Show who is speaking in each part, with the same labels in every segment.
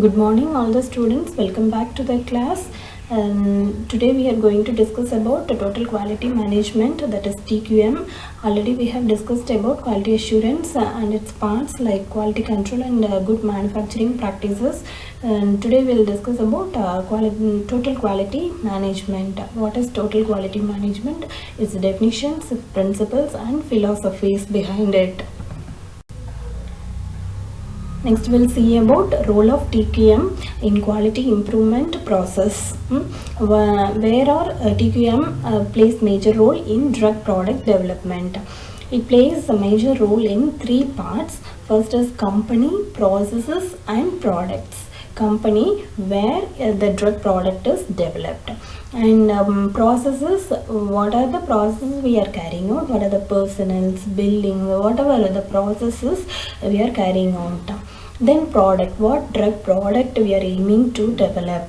Speaker 1: Good morning all the students, welcome back to the class. Today we are going to discuss about the total quality management, that is TQM. Already we have discussed about quality assurance and its parts like quality control and good manufacturing practices. And today we will discuss about total quality management. What is total quality management? Its definitions, principles and philosophies behind it. Next we'll see about role of TQM in quality improvement process. Where our TQM plays major role in drug product development. It plays a major role in three parts. First is company, processes and products. Company where the drug product is developed, and processes, what are the processes we are carrying out, what are the personnels, building, whatever the processes we are carrying out. Then product, what drug product we are aiming to develop.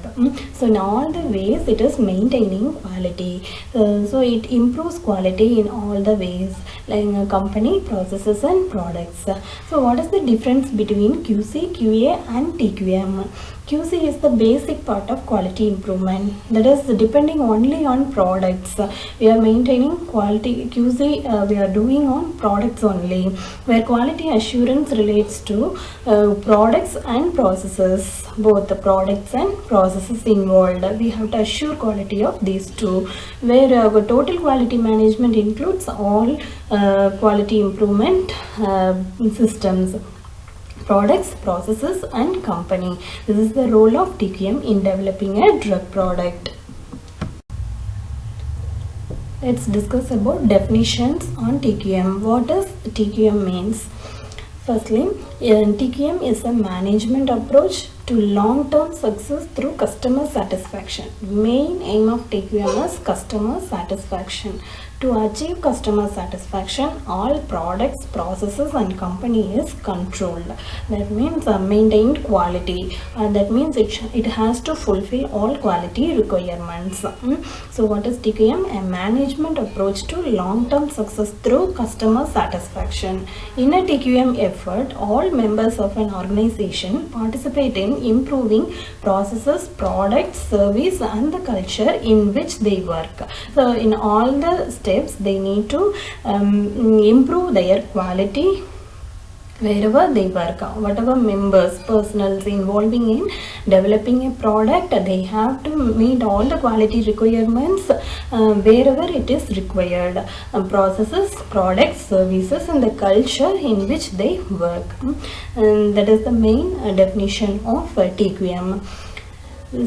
Speaker 1: So in all the ways it is maintaining quality, so it improves quality in all the ways, like company, processes and products. So what is the difference between QC, QA and TQM? QC is the basic part of quality improvement, that is depending only on products. We are maintaining quality. QC we are doing on products only, where quality assurance relates to products and processes, both the products and processes involved. We have to assure quality of these two, where total quality management includes all quality improvement systems, products, processes and company. This is the role of TQM in developing a drug product. Let's discuss about definitions on TQM. What does TQM means? Firstly, TQM is a management approach to long-term success through customer satisfaction. Main aim of TQM is customer satisfaction. To achieve customer satisfaction, all products, processes and company is controlled. That means maintained quality. That means it has to fulfill all quality requirements. So what is TQM? A management approach to long-term success through customer satisfaction. In a TQM effort, all members of an organization participate in improving processes, products, service and the culture in which they work. So in all the steps they need to improve their quality wherever they work. Whatever members, personals involving in developing a product, they have to meet all the quality requirements wherever it is required. Processes, products, services and the culture in which they work. And that is the main definition of TQM.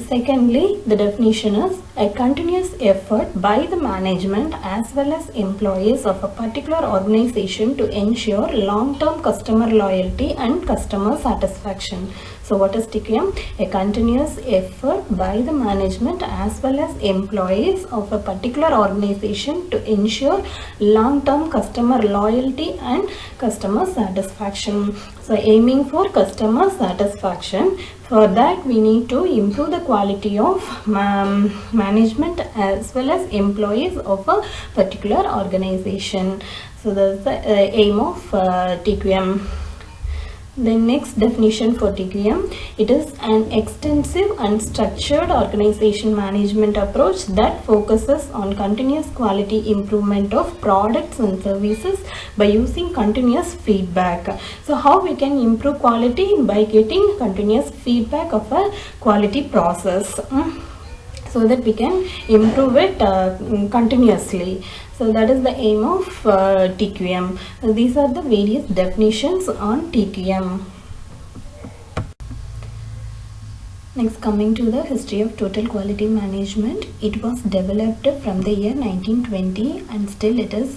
Speaker 1: Secondly, the definition is a continuous effort by the management as well as employees of a particular organization to ensure long-term customer loyalty and customer satisfaction. So what is TQM? A continuous effort by the management as well as employees of a particular organization to ensure long-term customer loyalty and customer satisfaction. So aiming for customer satisfaction, for that we need to improve the quality of management as well as employees of a particular organization. So that's the aim of TQM. The next definition for TQM, it is an extensive and structured organization management approach that focuses on continuous quality improvement of products and services by using continuous feedback. So how we can improve quality? By getting continuous feedback of a quality process, so that we can improve it continuously. So that is the aim of TQM. These are the various definitions on TQM. Next, coming to the history of total quality management. It was developed from the year 1920 and still it is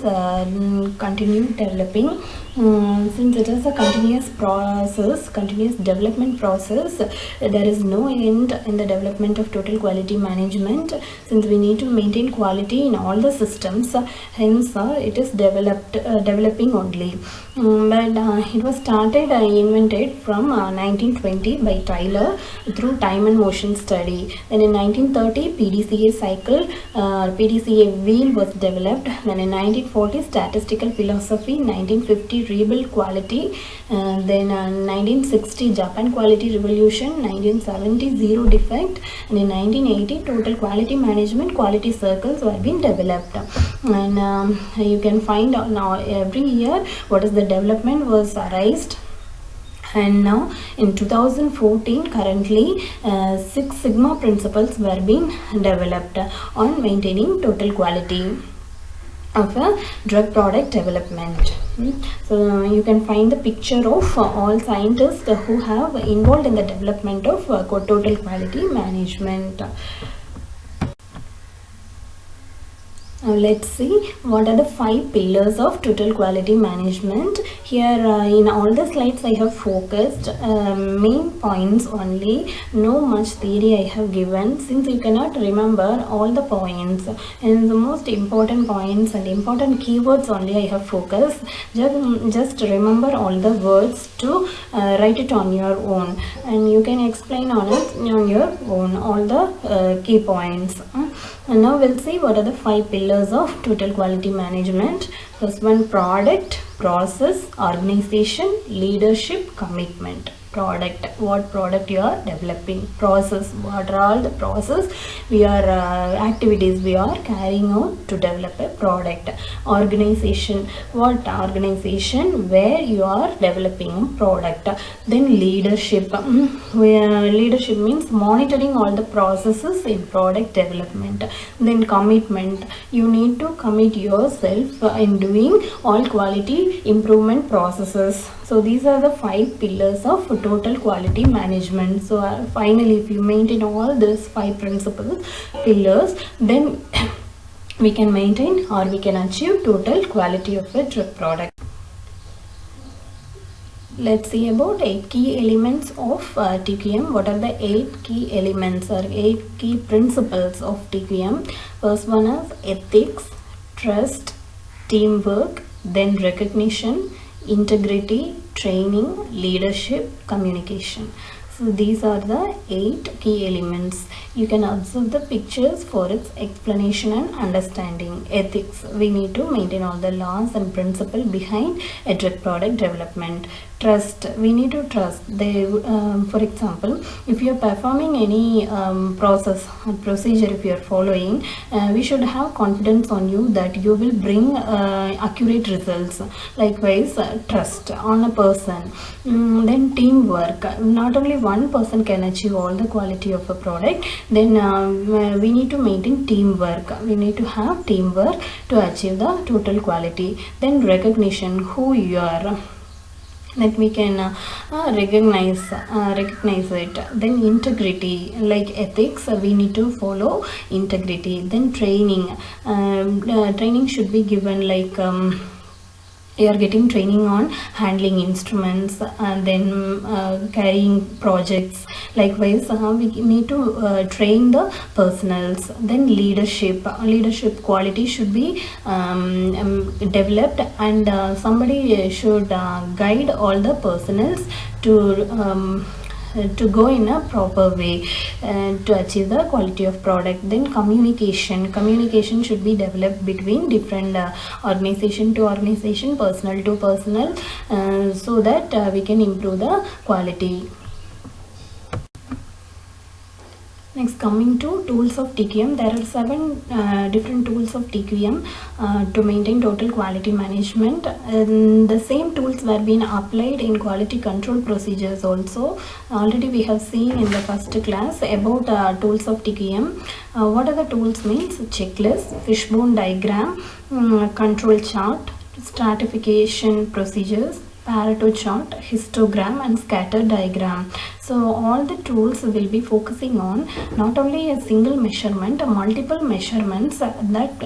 Speaker 1: continued developing. Since it is a continuous process, continuous development process, there is no end in the development of total quality management, since we need to maintain quality in all the systems. Hence it is developing only. but it was invented from 1920 by Tyler through time and motion study. Then in 1930, PDCA cycle, PDCA wheel was developed. Then in 1940, statistical philosophy. 1950, rebuild quality. Then 1960, Japan quality revolution. 1970, zero defect. And in 1980, total quality management, quality circles were being developed. And you can find out now every year what is the development was raised. And now in 2014 currently 6 sigma principles were being developed on maintaining total quality of a drug product development. So you can find the picture of all scientists who have involved in the development of total quality management. Now let's see what are the 5 pillars of total quality management. Here in all the slides I have focused main points only, no much theory I have given, since you cannot remember all the points, and the most important points and important keywords only I have focused. Just remember all the words to write it on your own, and you can explain on it on your own all the key points. And now we'll see what are the 5 pillars of total quality management. First one, product, process, organization, leadership, commitment. Product, what product you are developing. Process, what are all the process we are activities we are carrying out to develop a product. Organization, what organization where you are developing a product. Then leadership, leadership means monitoring all the processes in product development. Then commitment, you need to commit yourself in doing all quality improvement processes. So these are the 5 pillars of total quality management. So finally, if you maintain all these 5 principles, pillars, then we can maintain or we can achieve total quality of a drug product. Let's see about 8 key elements of TQM. What are the 8 key elements or 8 key principles of TQM? First one is ethics, trust, teamwork, then recognition, integrity, training, leadership, communication. So these are the 8 key elements. You can observe the pictures for its explanation and understanding. Ethics, we need to maintain all the laws and principles behind a drug product development. Trust, we need to trust. For example, if you are performing any procedure, if you are following, we should have confidence on you that you will bring accurate results. Likewise, trust on a person. Then teamwork, not only one person can achieve all the quality of a product. Then we need to maintain teamwork. We need to have teamwork to achieve the total quality. Then recognition, who you are, that we can recognize it. Then integrity, like ethics, we need to follow integrity. Then training, training should be given, like you are getting training on handling instruments and then carrying projects. Likewise, we need to train the personals. Then leadership quality should be developed, and somebody should guide all the personals to go in a proper way to achieve the quality of product. Then communication should be developed between different organization to organization, personal to personal, so that we can improve the quality. Next, coming to tools of TQM, there are 7 different tools of TQM to maintain total quality management. And the same tools were being applied in quality control procedures also. Already we have seen in the first class about tools of TQM. What are the tools means? Checklist, fishbone diagram, control chart, stratification procedures, Pareto chart, histogram, and scatter diagram. So all the tools will be focusing on not only a single measurement, multiple measurements that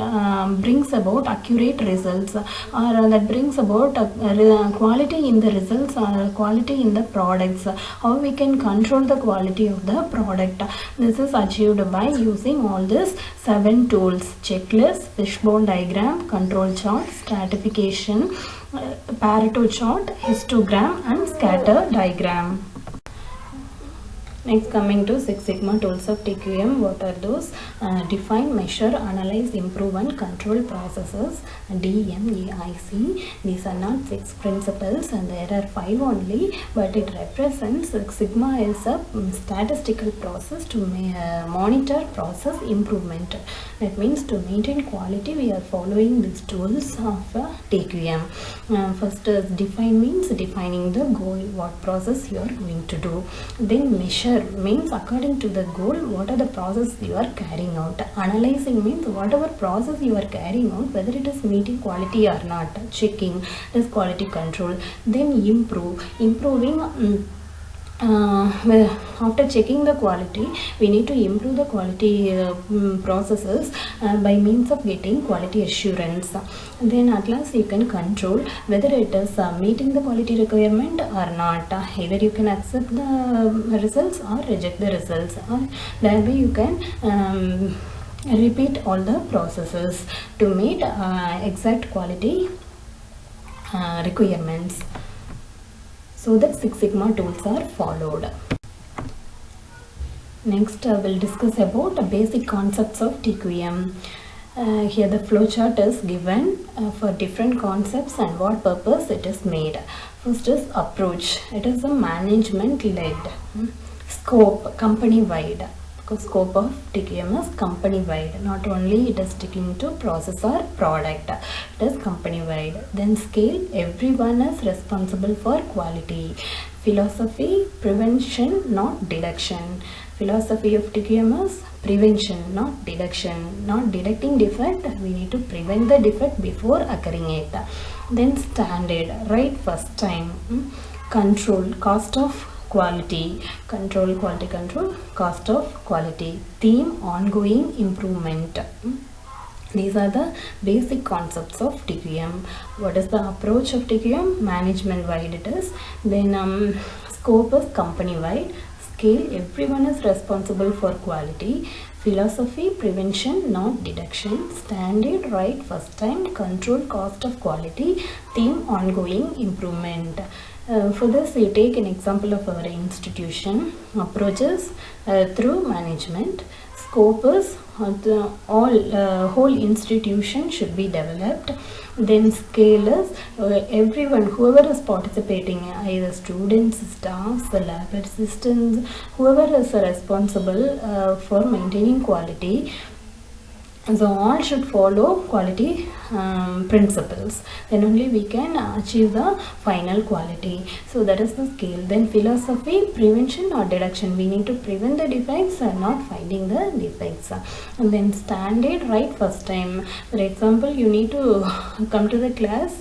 Speaker 1: brings about accurate results, or that brings about quality in the results or quality in the products. How we can control the quality of the product. This is achieved by using all these 7 tools: checklist, fishbone diagram, control chart, stratification, Pareto chart, histogram and scatter diagram. Next, coming to Six Sigma tools of TQM, what are those? Define, measure, analyze, improve and control processes, DMAIC. These are not 6 principles and there are 5 only, but it represents Six Sigma is a statistical process to monitor process improvement. That means to maintain quality, we are following these tools of TQM. First, define means defining the goal, what process you are going to do. Then measure means according to the goal, what are the process you are carrying out. Analyzing means whatever process you are carrying out, whether it is meeting quality or not. Checking is quality control. Then improving. After checking the quality, we need to improve the quality processes by means of getting quality assurance. Then at last you can control whether it is meeting the quality requirement or not. Either you can accept the results or reject the results, or that way you can repeat all the processes to meet exact quality requirements, so that Six Sigma tools are followed. Next, we'll discuss about the basic concepts of TQM. Here the flowchart is given for different concepts and what purpose it is made. First is approach. It is a management-led. Scope, company-wide. Because scope of TQM is company-wide. Not only it is sticking to process or product. It is company-wide. Then scale, everyone is responsible for quality. Philosophy, prevention, not deduction. Philosophy of TQM is prevention, not deduction. Not detecting defect, we need to prevent the defect before occurring it. Then standard, right first time. Control, cost of quality, control, quality control, cost of quality. Theme, ongoing improvement. These are the basic concepts of TQM. What is the approach of TQM? Management wide it is. Then scope is company wide. Scale, everyone is responsible for quality. Philosophy, prevention, not deduction. Standard, right first time. Control, cost of quality. Theme, ongoing improvement. For this, we take an example of our institution. Approaches through management. Scope is whole institution should be developed. Then scale is everyone, whoever is participating, either students, staffs, lab assistants, whoever is responsible for maintaining quality. So all should follow quality principles. Then only we can achieve the final quality. So that is the scale. Then philosophy, prevention or deduction. We need to prevent the defects and not finding the defects. And then standard, right first time. For example, you need to come to the class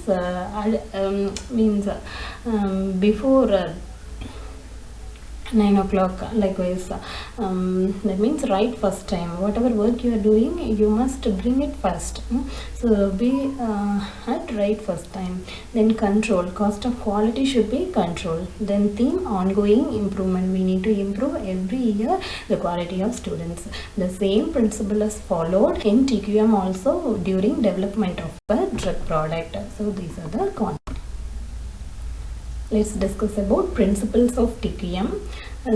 Speaker 1: before 9 o'clock. Likewise, that means right first time. Whatever work you are doing, you must bring it first. So be at right first time. Then control, cost of quality should be control. Then theme, ongoing improvement. We need to improve every year the quality of students. The same principle is followed in TQM also during development of a drug product. So these are the concepts. Let's discuss about principles of TQM.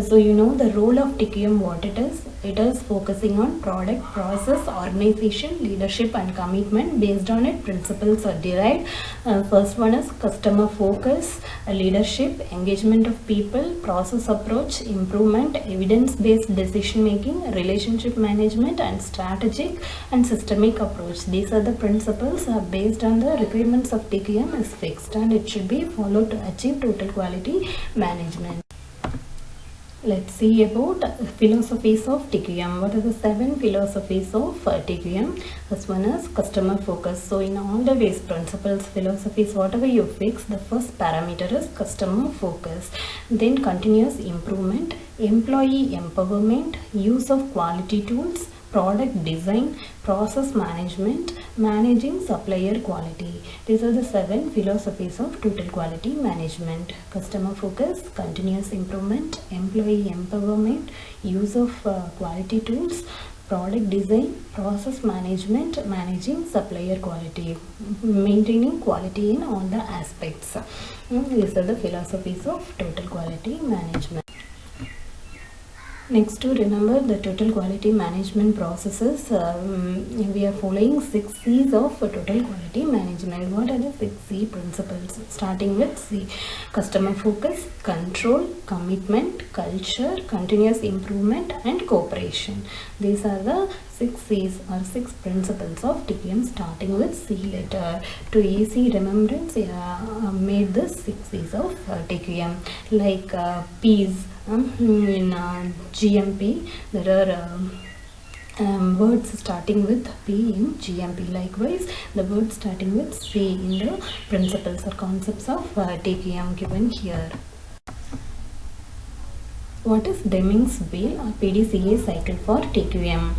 Speaker 1: So you know the role of TQM, what it is. It is focusing on product, process, organization, leadership and commitment. Based on it, principles are derived. First one is customer focus, leadership, engagement of people, process approach, improvement, evidence-based decision making, relationship management and strategic and systemic approach. These are the principles based on the requirements of TQM is fixed and it should be followed to achieve total quality management. Let's see about philosophies of TQM. What are the 7 philosophies of TQM? First one is customer focus. So in all the ways, principles, philosophies, whatever you fix, the first parameter is customer focus. Then continuous improvement, employee empowerment, use of quality tools, product design, process management, managing supplier quality. These are the 7 philosophies of total quality management. Customer focus, continuous improvement, employee empowerment, use of quality tools, product design, process management, managing supplier quality, maintaining quality in all the aspects. These are the philosophies of total quality management. Next, to remember the total quality management processes, we are following 6 C's of total quality management. What are the 6 C principles? Starting with C: customer focus, control, commitment, culture, continuous improvement, and cooperation. These are the 6 C's or 6 principles of TQM, starting with C letter. To easy remembrance, made the 6 C's of TQM, like P's. In GMP, there are words starting with P in GMP. Likewise, the words starting with C in the principles or concepts of TQM given here. What is Deming's wheel or PDCA cycle for TQM?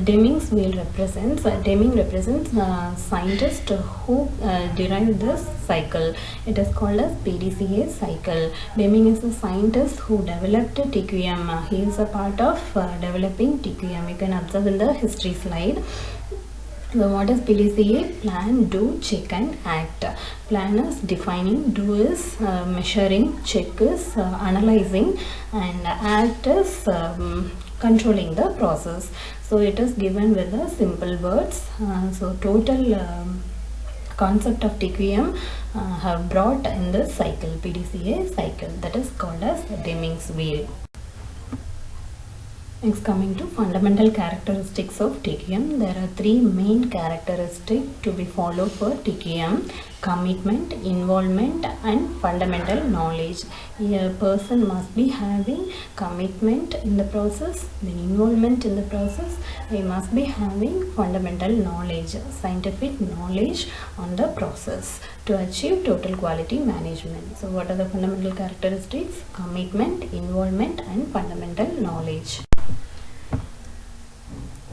Speaker 1: Deming's wheel represents scientist who derived this cycle. It is called as PDCA cycle. Deming is a scientist who developed TQM. He is a part of developing TQM. You can observe in the history slide. So what is PDCA? Plan, do, check and act. Plan is defining, do is measuring, check is analyzing, and act is controlling the process. So it is given with the simple words. So total concept of TQM have brought in the cycle, PDCA cycle, that is called as Deming's wheel. Next, coming to fundamental characteristics of TQM, there are 3 main characteristics to be followed for TQM: commitment, involvement, and fundamental knowledge. A person must be having commitment in the process, then involvement in the process. He must be having fundamental knowledge, scientific knowledge on the process to achieve total quality management. So what are the fundamental characteristics? Commitment, involvement, and fundamental knowledge.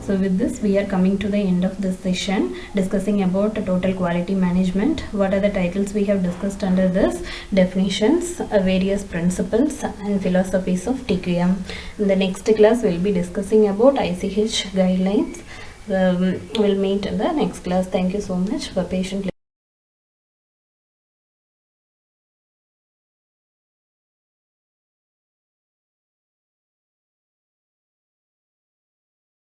Speaker 1: So with this, we are coming to the end of this session discussing about total quality management. What are the titles we have discussed under this? Definitions, various principles and philosophies of TQM. In the next class, we will be discussing about ICH guidelines. We'll meet in the next class. Thank you so much for patiently